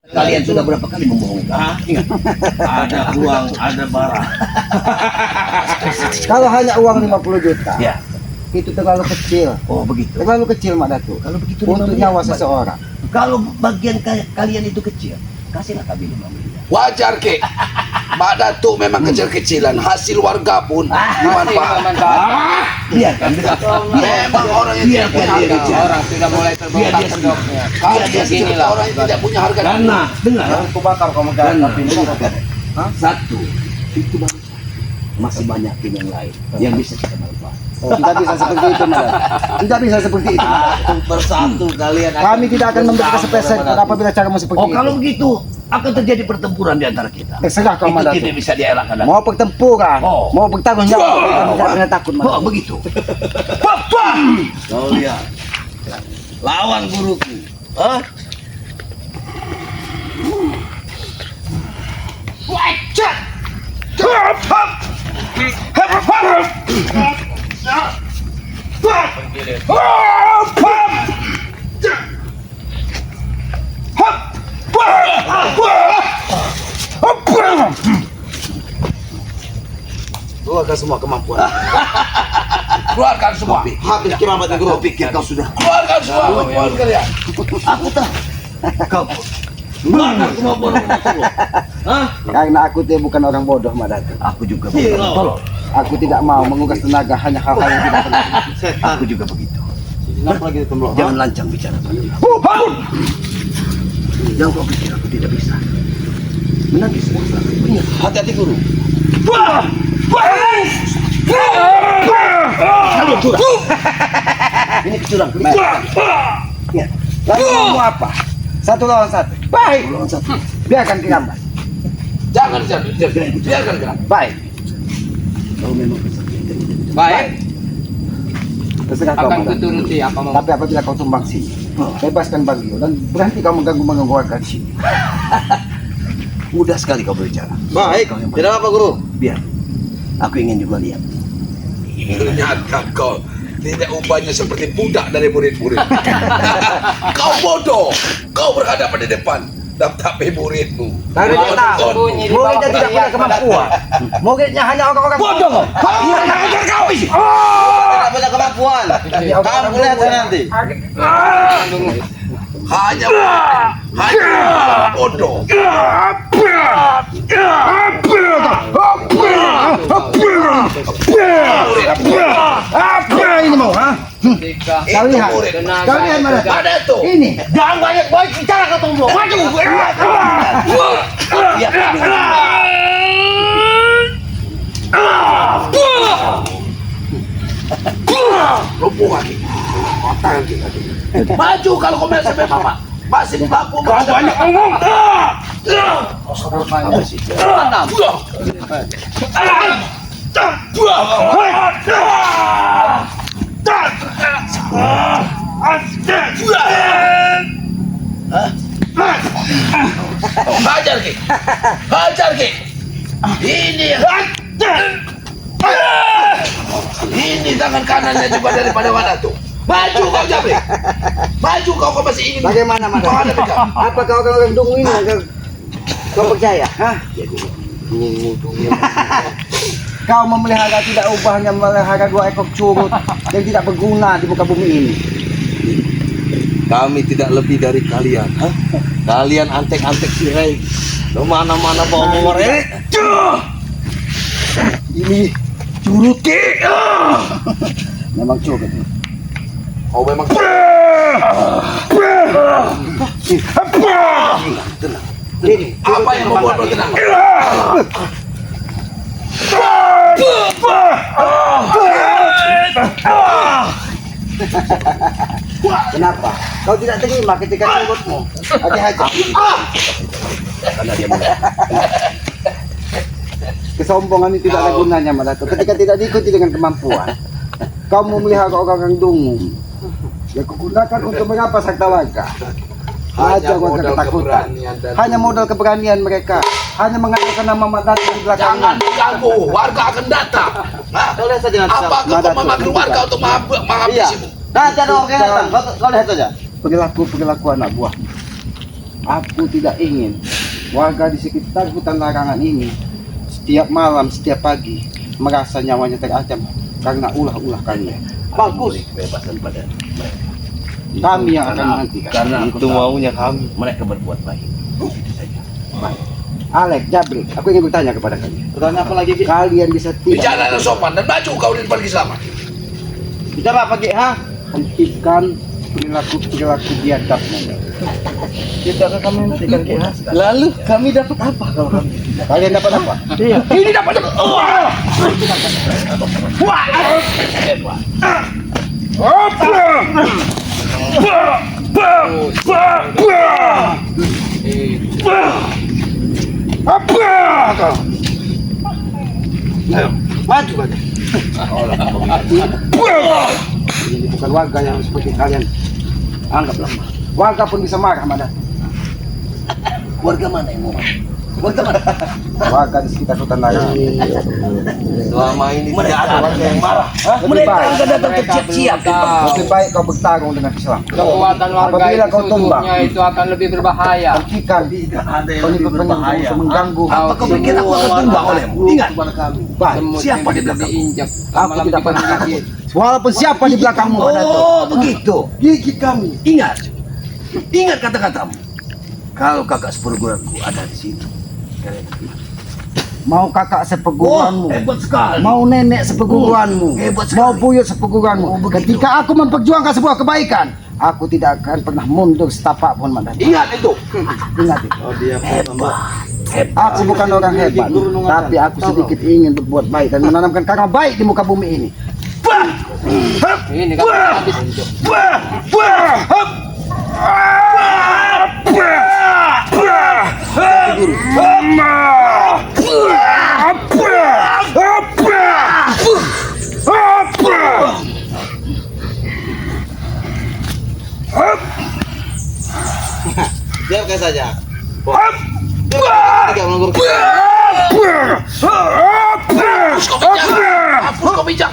Kalian sudah berapa kali membohongi kami? Ingat, ada uang, ada barang. Kalau hanya uang 50 juta, Ya. itu terlalu kecil. Oh begitu. Terlalu kecil, Mak Datuk. Kalau begitu Untuk 5 nyawa miliar. seseorang. Kalau bagian kalian itu kecil, kasihlah kami 5 miliar. Wajar ke? Mak Datuk memang kecil-kecilan, hasil warga pun dimanfaatkan. Iya kan? Memang orang yang tidak punya harga diri. Orang sudah mulai Biar terbongkar dia kedoknya. Kalau dia seperti orang yang tidak punya harga diri. Karena dengar. Aku bakar kamu jangan Karena tapi ini. satu itu baru satu. Masih banyak tim yang lain yang bisa kita manfaat. Oh, tidak bisa seperti itu, Mak Datuk. Tidak bisa seperti itu, Mak Datuk. Bersatu kalian. Kami tidak akan memberikan sepeser apabila caramu seperti Oh itu. kalau begitu akan terjadi pertempuran di antara kita. Terserah kau, Mak Itu Datuk. tidak bisa dielakkan. Mau pertempuran, Oh. mau bertanggung jawab, kami tidak pernah takut, Mak Oh Datuk. begitu. Papa! Kau lihat. Lawan guruku. Hah? Wajah! Keluarkan semua kemampuan. Keluarkan semua. Habis kiamat guru. Kau pikir kau sudah. Keluarkan semua kemampuan kalian. Aku tahu. Kau keluarkan kemampuan aku. Hah? Karena aku tidak bukan orang bodoh, Mak Datuk. Aku juga begitu. Tolong. Aku tidak mau menguras tenaga hanya hal-hal yang tidak penting. Aku juga begitu. Kenapa lagi temblok? Jangan lancang bicara pada aku. Jangan kau pikir aku tidak bisa. Menangis semua salah. Ingat. Hati-hati guru. Kalian curang. Ini curang. Ya. Lalu mau apa? Satu lawan satu. Baik. Lawan satu. Biarkan kiamat. Jangan biarkan gerak. Baik. Kau memang kesaktian. Baik, Terserah kau, akan Mak Datuk. kuturuti apa mau. Tapi apabila kau tumbang sini, bebaskan Bagio dan berhenti kau mengganggu warga di sini. Mudah sekali kau berbicara. Baik, Kau yang tidak apa guru. Biar. Aku ingin juga lihat. Ternyata kau tidak ubahnya seperti budak dari murid-murid. Kau bodoh. Kau berhadapan di depan. Tapi muridmu. Karena dia tahu, Sembunyi di muridnya bawah tidak punya perhiasan. kemampuan. Muridnya hanya orang-orang Bodoh kau. Iya, kau isi. Tidak punya kemampuan. Kamu lihat nanti. Hanya bodoh. Apa ini mau, ha? Ketika Kau Itu lihat, murid. kau lihat mana? Ada tuh. Ini, jangan banyak bicara kau tunggu. Maju. Biar. Lumpuh lagi. Otak kita. Maju kalau kau main sampai mama. Masih mampu. Kau banyak ngomong. Hajar Ki. Hajar Ki. Ini tangan kanannya juga daripada mana tuh. Maju kau Jabri. Maju kau masih ingin. Bagaimana, Mak Kau ada Datuk? pegang. Apa kau orang dungu ini? Kau percaya? Hah? Kau memelihara tidak ubahnya memelihara 2 ekor curut yang tidak berguna di muka bumi ini. Kami tidak lebih dari kalian. Hah? Kalian antek-antek sirai. Kemana-mana bawa merek. Ini Curut Ki. memang curut. Oh memang. Ini Apa yang membuat lo tenang? kenapa? Kau tidak terima ketika curutmu. Hati-hati. Karena dia mulai. Kesombongan itu tidak ada gunanya, Mak Datuk. Ketika tidak diikuti dengan kemampuan, kau memelihara orang-orang dungu. Ya kau gunakan untuk mengapa sakta warga. Aja warga ketakutan. Hanya modal keberanian mereka. Hanya mengandalkan nama Mak Datuk di Jangan belakangnya. diganggu, warga akan datang. Nah, Kau lihat saja nanti. apakah kau Madatuk, memanggil warga untuk Iya. menghabisimu? Nanti ada orang yang datang. Kau lihat saja. Perilaku anak buah. Aku tidak ingin warga di sekitar hutan larangan ini setiap malam, setiap pagi merasa nyawanya terancam karena ulah-ulah kalian. Bagus. Kebebasan pada mereka. Kami yang akan menghentikan. Karena Itu maunya kami. mereka berbuat baik. Itu saja. Baik. Alex, Jabril, aku ingin bertanya kepada kalian. Bertanya apa lagi? Kalian bisa Bicara tidak yang sopan dan maju kau di depan kisah. Bicara apa Ki? Ha? hentikan perilaku biadab mereka. Tidak kami hentikan Ki. Lalu kami dapat apa kalau kami? Kalian dapat apa? Ini dapat. Maju saja. Ini bukan warga yang seperti kalian anggaplah. Warga pun bisa marah, Madam. Warga mana yang mau? Warga mana? Warga di sekitar hutan larangan. Selama ini Mereka tidak ada warga yang marah. Lebih Mereka baik, akan datang tersiap-siap. lebih baik kau bertarung dengan Islam. Kekuatan warga Apabila itu kau tumbang, sesungguhnya itu akan lebih berbahaya. hentikan Tidak ada yang lebih penipu-penipu berbahaya. untuk mengganggu. Apa kau pikir aku akan tumbang olehmu? Ingat. kepada kami. Baik, Semut siapa yang di belakang? diinjak aku malam tidak pernah dikasih takut. Walaupun siapa di belakangmu, Madam. Oh, begitu. Gigit kami. Ingat. Ingat kata-katamu. Kalau kakak seperguruanku ada di situ. Kalian Mau kakak seperguruanmu, hebat sekali. mau nenek seperguruanmu, Hebat sekali. mau buyut seperguruanmu. Ketika aku memperjuangkan sebuah kebaikan, aku tidak akan pernah mundur setapak pun, Madam. Ingat itu. Ingat itu. Oh dia Hebat. Hebat. Aku bukan orang hebat, tapi aku sedikit ingin berbuat baik dan menanamkan karma baik di muka bumi ini. Ini kan habis. Biarkan saja. Tidak melanggar kita. Hapus kau bijak.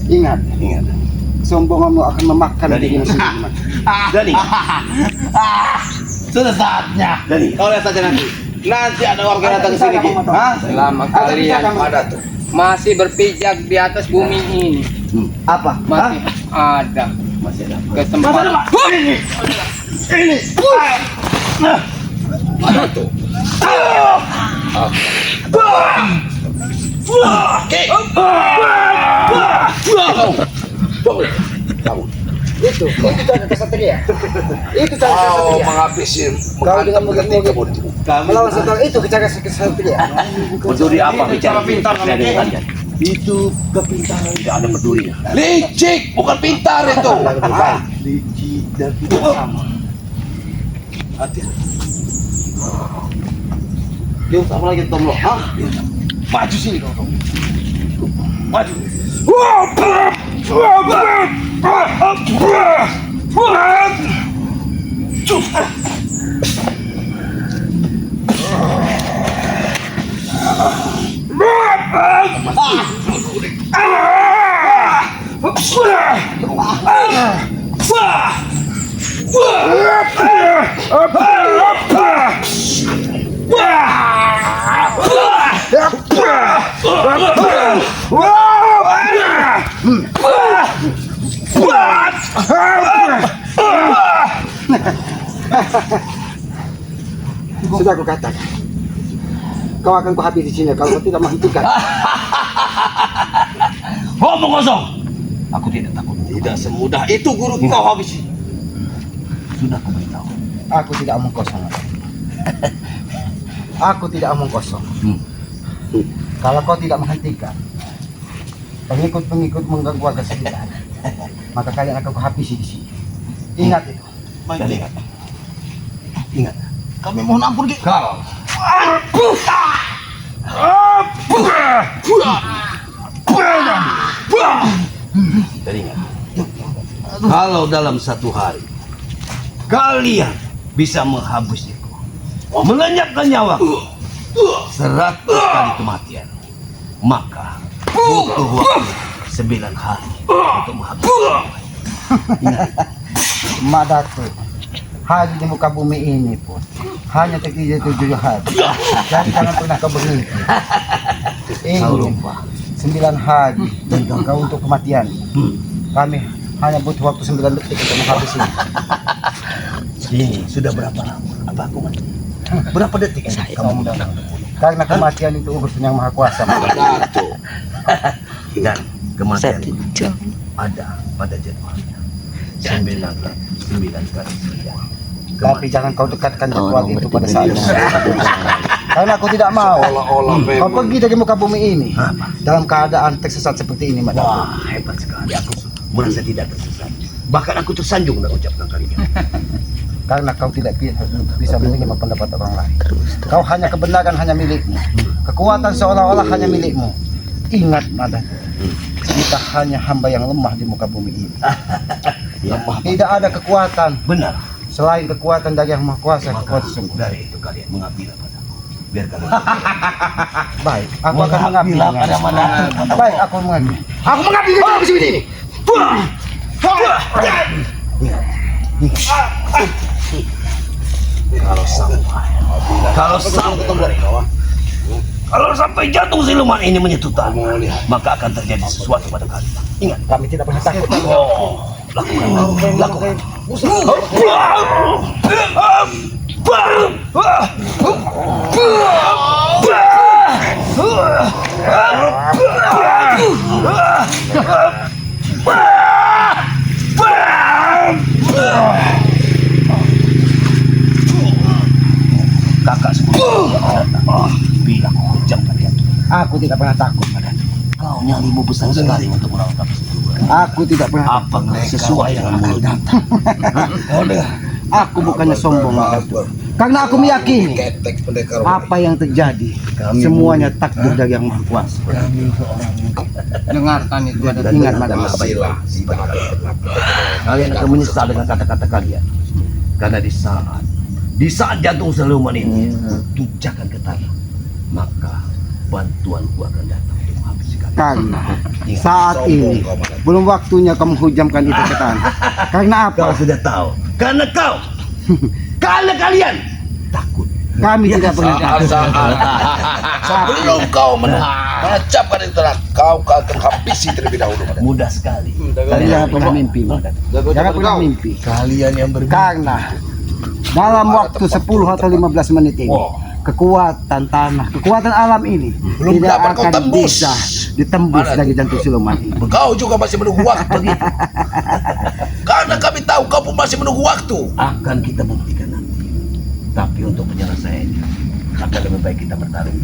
Ingat, kesombonganmu akan memakan dirimu sendiri. Dani. sudah saatnya. Dani. Kau lihat saja nanti. Nanti ada warga datang ke sini. Ki. Hah? Selama kalian Ada tuh. masih berpijak di atas bumi ini, Apa? masih ada Masih ada. kesempatan. Ada tuh. Oke. Itu cara kesatria. Itu cara Kau kesatria. menghabisi Kau dengan menghantam ketika begitu kamu. melawan setan itu cara kesatria. Peduli apa bicara pintar Tidak ada namanya. kalian. Itu kepintaran Tidak ada pedulinya. Licik, bukan pintar itu. Ah, licik dan tidak sama. hati-hati. Yuk, apa lagi Tom lo? Hah? Maju sini kau. Maju. Wah! Sudah aku katakan. Kau akan kuhabisi di sini kalau kau tidak menghentikan. Ngomong kosong. Aku tidak takut. Tidak semudah itu guru kau habisi. Sudah aku beritahu. Aku tidak omong kosong. Aku tidak omong kosong. Kalau kau tidak menghentikan, pengikut-pengikut mengganggu warga sekitar, maka kalian akan kuhabisi di sini. Ingat itu. Dan ingat. Ingat. Kami mohon ampun, Ki. Kau. Dan ingat. Kalau dalam satu hari kalian bisa menghabisiku, melenyapkan nyawaku 100 kali kematian, maka butuh waktu 9 hari untuk menghabisiku. Ingat. Mak Datuk, haji di muka bumi ini pun hanya terjadi 7 hari. Dan jangan pernah kau berhenti. Kau Ini lupa. 9 hari dan kau untuk kematian. Kami hanya butuh waktu 9 detik untuk menghabisi. Ini sudah berapa lama? Apa aku mati? Berapa detik kamu bilang? Karena kematian itu urusan yang maha kuasa. Datuk. Dan kematian itu ada pada jadwalnya. 9 kali sekian. Tapi jangan kau dekatkan jadwal itu pada saatnya. Karena aku tidak mau Olah-olah kau memang. pergi dari muka bumi ini dalam keadaan tersesat seperti ini, Mak Datuk. Wah, hebat sekali. Aku merasa tidak tersesat. Bahkan aku tersanjung dengan ucapan kalian. Karena kau tidak bisa menerima pendapat orang lain. Kau hanya kebenaran hanya milikmu. Kekuatan seolah-olah hanya milikmu. Ingat, Mak Datuk. Kita hanya hamba yang lemah di muka bumi ini. Tidak ada kekuatan Benar. selain kekuatan dari yang maha kuasa, kekuatan sungguh. Dari itu kalian mengabdilah padaku. Biar kalian Baik, aku akan mengabdi. mengabdilah pada mana. Baik, aku mengabdi. Aku mengabdi di muka bumi ini. Kalau sampai jantung siluman ini menyentuh tanah, maka akan terjadi sesuatu pada kalian. Ingat, Kami tidak pernah takut. lakukan. Kakak sebelum bila kau kejam kalian, Aku tidak pernah takut. kau nyalimu besar sekali untuk melawan tapis kedua. Aku tidak pernah. Apakah sesuai dengan mulut? Aku bukannya sombong, Mak Datuk. Karena aku meyakini Ketek pendekar. apa yang terjadi semuanya takdir dari yang maha kuasa. Dengarkan itu ada Dan ingat, Mak Datuk. Masilah. Kalian akan menyesal dengan kata-kata kalian. Karena di saat jantung siluman ini tujakan ke tanah, maka bantuanku akan datang untuk menghabisi kalian. Karena saat ini belum waktunya kamu hujamkan itu ke tanah. Karena Kau apa? sudah tahu. Karena kalian takut. Kami tidak pernah takut. Sebelum kau mengucapkan itu, kau akan habisi terlebih dahulu. Mudah sekali. Kalian jangan pernah mimpi, Mak Datuk. Jangan pernah mimpi. Kalian yang berbeda. Karena dalam waktu 10 atau 15 menit ini, kekuatan tanah, kekuatan alam ini Belum tidak dapat kau akan tembus. bisa ditembus dari jantung siluman ini. Kau juga masih menunggu waktu. Karena kami tahu kau pun masih menunggu waktu. Akan kita buktikan nanti. Tapi untuk penyelesaiannya akan lebih baik kita bertarung.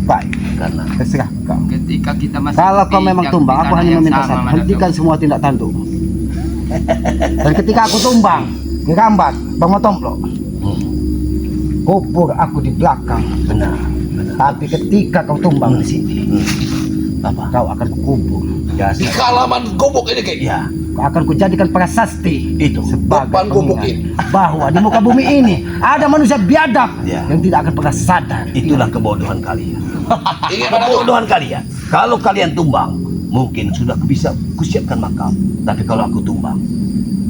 Baik, Karena terserah kau. ketika kita masih Kalau kau memang bijak tumbang, di aku tanah hanya yang meminta sama, satu. Mak Hentikan Datuk. semua tindak tanduk. Dan ketika aku tumbang, dirambat, bangun tomplok, kubur aku di belakang. benar. Tapi ketika kau tumbang di sini, Apa? kau akan kubur. Di halaman gobok ini kayak Ya, kau akan kujadikan prasasti Itu. sebagai Depan gubuk pengingat bahwa di muka bumi ini ada manusia biadab Ya. yang tidak akan pernah sadar. Itulah kebodohan kalian. Ingat pada Kebodohan kalian. Kalau kalian tumbang, mungkin sudah bisa kusiapkan makam. Tapi kalau aku tumbang,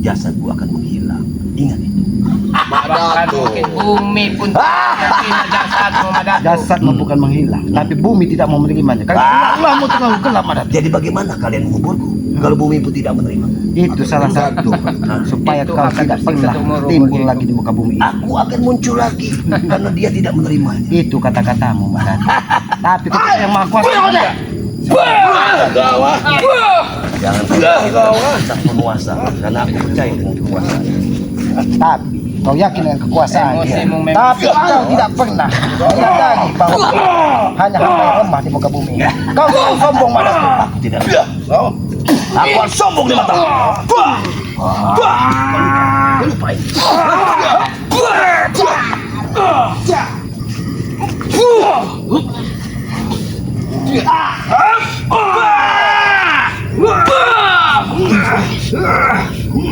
jasadku akan menghilang. Ingat itu. Bahkan mungkin bumi pun tidak menerima jasadmu, Mak Datuk. Jasadmu bukan menghilang, tapi bumi tidak mau menerimanya. Karena Allahmu terlalu gelap, Mak Datuk. Jadi bagaimana kalian menguburku? Kalau bumi pun tidak menerima. Itu salah satu supaya Itu kau akan tidak tersiksa pernah seumur timbul umur lagi di muka bumi ini. Aku akan muncul lagi karena dia tidak menerimanya. Itu kata-katamu, Marani. Tapi kau yang maha kuasa enggak. Jangan kita penguasa karena aku percaya dengan kekuasaan. Tapi kau yakin dengan kekuasaan dia. Emosimu memang- Tapi kau tidak pernah menyadari bahwa hanya hamba yang lemah di muka bumi. Kau jangan sombong, Marani. Aku tidak. Aku akan sombong di matamu. Kau lupain.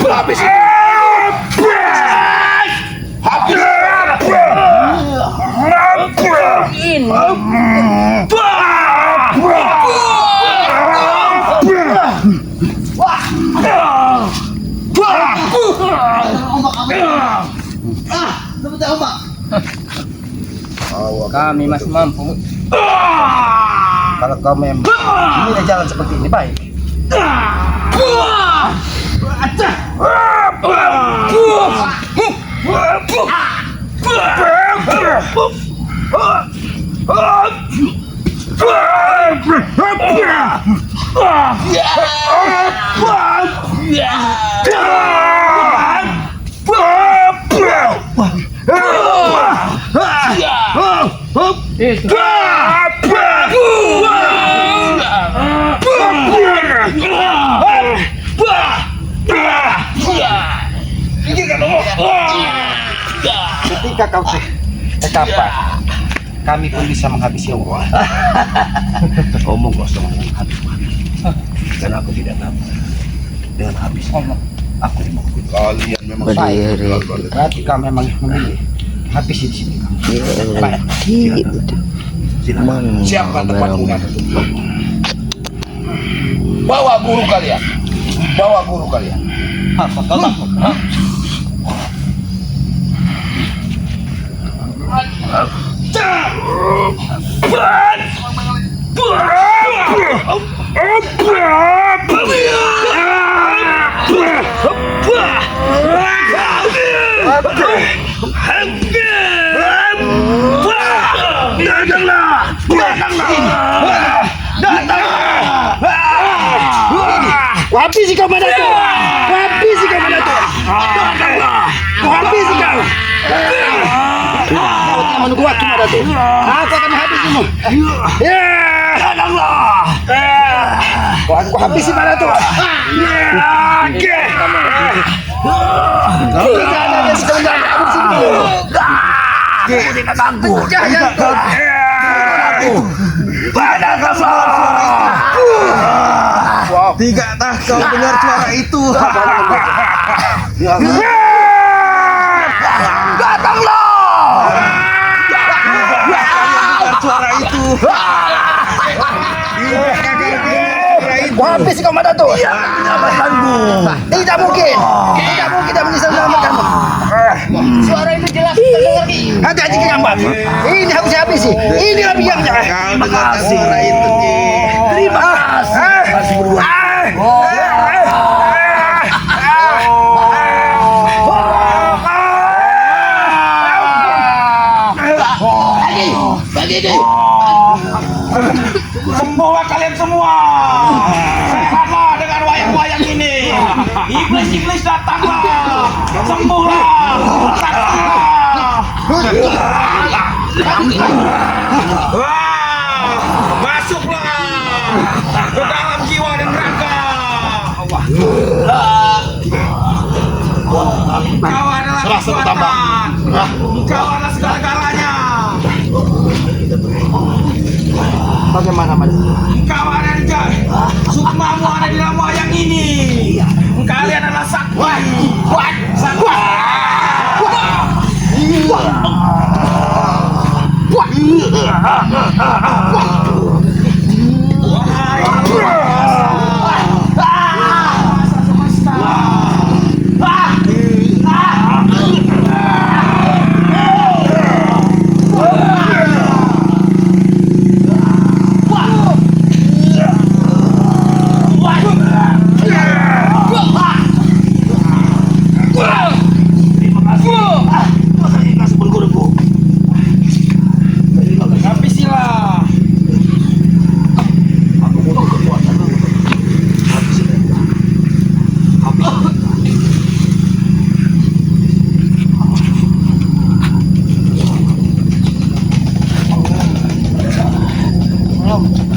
Habis itu. Kami masih mampu. Kalau kau memang ini jalan seperti ini baik. Itu. Ketika kau terkapar, kami pun bisa menghabisi Allah. Omong kosong dengan habis. Karena aku tidak tahu dengan habis. Aku dimukul. Kalian memang Baik. Berarti kau memang memilih habisi di sini. Baik. Silakan. siapkan tempat kuda. Bawa guru kalian. Bawa guru kalian. Apa kau takut? Hah? Habisi kau pada tu. Habisi kau pada tu. Habisi kau. Kau telah menunggu waktu pada tu. Aku akan menghabisimu. Ya, Allah. Kau habisi pada tu. Tidak ada sebenarnya. Aku tidak takut. Tidakkah kau dengar suara itu? Suara itu. Kau habisi kau pada tu. Tidak mungkin. Tidak mungkin tidak bisa menyelamatkanmu. Suara itu jelas terdengar. Hati-hati ke gambar. Ini harus saya habisi. Inilah biangnya. Kau dengar suara itu, Ki. Terima kasih. Sembuhlah kalian semua. Sama dengan wayang-wayang ini. Iblis-iblis datanglah. Sembuhlah. Masuklah ke dalam jiwa dan raga. Kau adalah kekuatan. Kau adalah segala-galanya. Bagaimana, Mas? Kau ada di sukmamu ada di dalam wayang ini. Kalian adalah sakti. Sakti. Kau